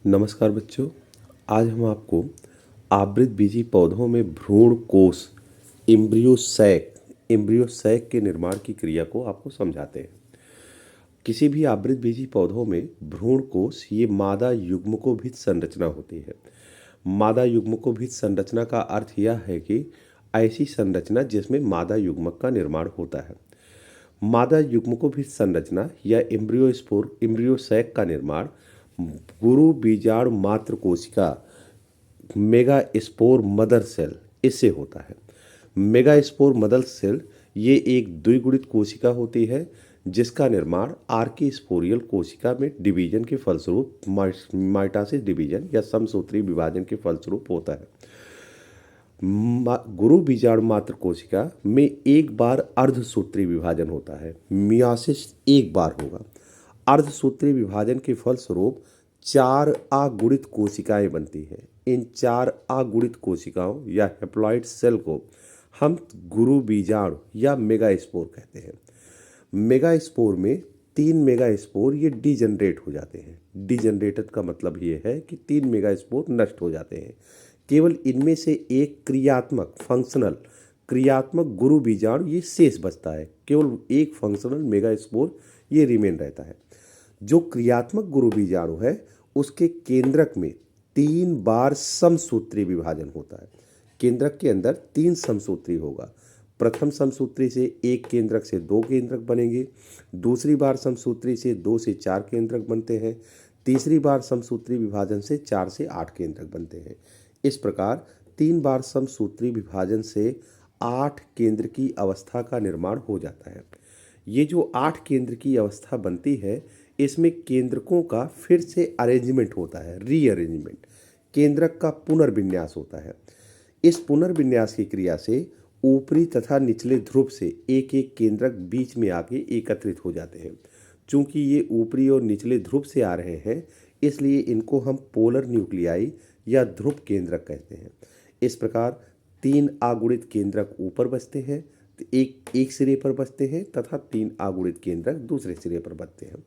नमस्कार बच्चों। आज हम आपको आवृतबीजी पौधों में भ्रूण कोष एम्ब्रियो सैक के निर्माण की क्रिया को आपको समझाते हैं। किसी भी आवृतबीजी पौधों में भ्रूण कोष ये मादा युग्मकोभित संरचना होती है। मादा युग्मकोभित संरचना का अर्थ यह है कि ऐसी संरचना जिसमें मादा युग्मक का निर्माण होता है। मादा युग्मकोभित संरचना या एम्ब्रियो सैक का निर्माण गुरु बीजाणु मात्र कोशिका मेगास्पोर मदर सेल इससे होता है। मेगास्पोर मदर सेल ये एक द्विगुणित कोशिका होती है जिसका निर्माण आर्कीस्पोरियल कोशिका में डिवीजन के फलस्वरूप माइटोसिस डिवीजन या समसूत्री विभाजन के फलस्वरूप होता है। गुरु बीजाणु मात्र कोशिका में एक बार अर्धसूत्री विभाजन होता है। मियासिस एक बार होगा। अर्धसूत्री विभाजन के फलस्वरूप 4 अगुणित कोशिकाएं बनती हैं। इन 4 अगुणित कोशिकाओं या हैप्लॉइड सेल को हम गुरु बीजाणु या मेगास्पोर कहते हैं। मेगास्पोर में 3 मेगास्पोर ये डिजनरेट हो जाते हैं। डिजनरेटेड का मतलब ये है कि 3 मेगास्पोर नष्ट हो जाते हैं। केवल इनमें से एक क्रियात्मक गुरु बीजाणु ये शेष बचता है। केवल एक फंक्शनल मेगास्पोर ये रिमेन रहता है। जो क्रियात्मक गुरु बीजाणु है उसके केंद्रक में 3 बार समसूत्री विभाजन होता है। केंद्रक के अंदर 3 समसूत्री होगा। प्रथम समसूत्री से 1 केंद्रक से 2 केंद्रक बनेंगे। दूसरी बार समसूत्री से 2 से 4 केंद्रक बनते हैं। तीसरी बार समसूत्री विभाजन से 4 से 8 केंद्रक बनते हैं। इस प्रकार 3 बार समसूत्री विभाजन से 8 केंद्र की अवस्था का निर्माण हो जाता है। ये जो 8 केंद्र की अवस्था बनती है इसमें केंद्रकों का फिर से अरेंजमेंट होता है, रीअरेंजमेंट। केंद्रक का पुनर्विन्यास होता है। इस पुनर्विन्यास की क्रिया से ऊपरी तथा निचले ध्रुव से एक एक केंद्रक बीच में आके एकत्रित हो जाते हैं। चूंकि ये ऊपरी और निचले ध्रुव से आ रहे हैं इसलिए इनको हम पोलर न्यूक्लियाई या ध्रुव केंद्रक कहते हैं। इस प्रकार 3 अगुणित केंद्रक ऊपर बचते हैं, एक सिरे पर बचते हैं तथा 3 अगुणित केंद्रक दूसरे सिरे पर बचते हैं।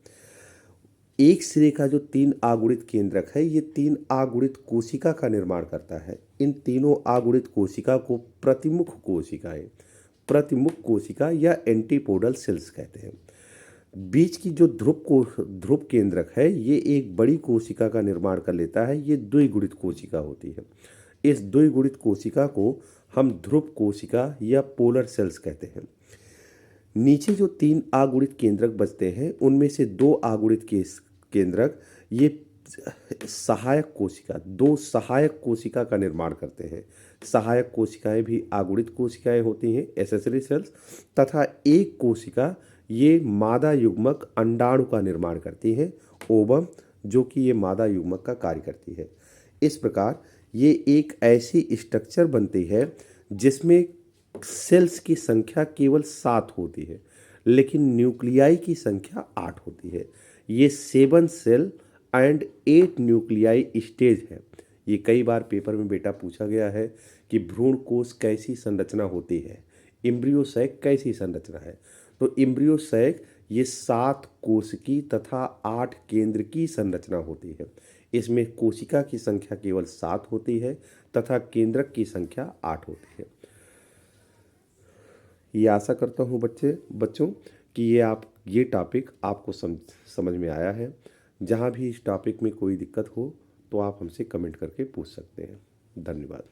एक सिरे का जो 3 अगुणित केंद्रक है ये 3 अगुणित कोशिका का निर्माण करता है। इन तीनों अगुणित कोशिका को प्रतिमुख कोशिका या एंटीपोडल सेल्स कहते हैं। बीच की जो ध्रुव केंद्रक है ये एक बड़ी कोशिका का निर्माण कर लेता है। ये द्विगुणित कोशिका होती है। इस द्विगुणित कोशिका को हम ध्रुव कोशिका या पोलर सेल्स कहते हैं। नीचे जो 3 अगुणित केंद्रक बचते हैं उनमें से 2 अगुणित केंद्रक ये दो सहायक कोशिका का निर्माण करते हैं। सहायक कोशिकाएं भी अगुणित कोशिकाएं होती हैं, एसेसरी सेल्स, तथा एक कोशिका ये मादा युग्मक अंडाणु का निर्माण करती है, ओवम, जो कि ये मादा युग्मक का कार्य करती है। इस प्रकार ये एक ऐसी स्ट्रक्चर बनती है जिसमें सेल्स की संख्या केवल 7 होती है लेकिन न्यूक्लियाई की संख्या 8 होती है। ये 7 सेल एंड 8 न्यूक्लियाई स्टेज है। ये कई बार पेपर में बेटा पूछा गया है कि भ्रूण कोष कैसी संरचना होती है, एम्ब्रियो सैक कैसी संरचना है। तो एम्ब्रियो सैक ये 7 कोशिकी तथा 8 केंद्र की संरचना होती है। इसमें कोशिका की संख्या केवल 7 होती है तथा केंद्रक की संख्या 8 होती है। ये आशा करता हूँ बच्चों कि ये टॉपिक आपको समझ में आया है। जहाँ भी इस टॉपिक में कोई दिक्कत हो तो आप हमसे कमेंट करके पूछ सकते हैं। धन्यवाद।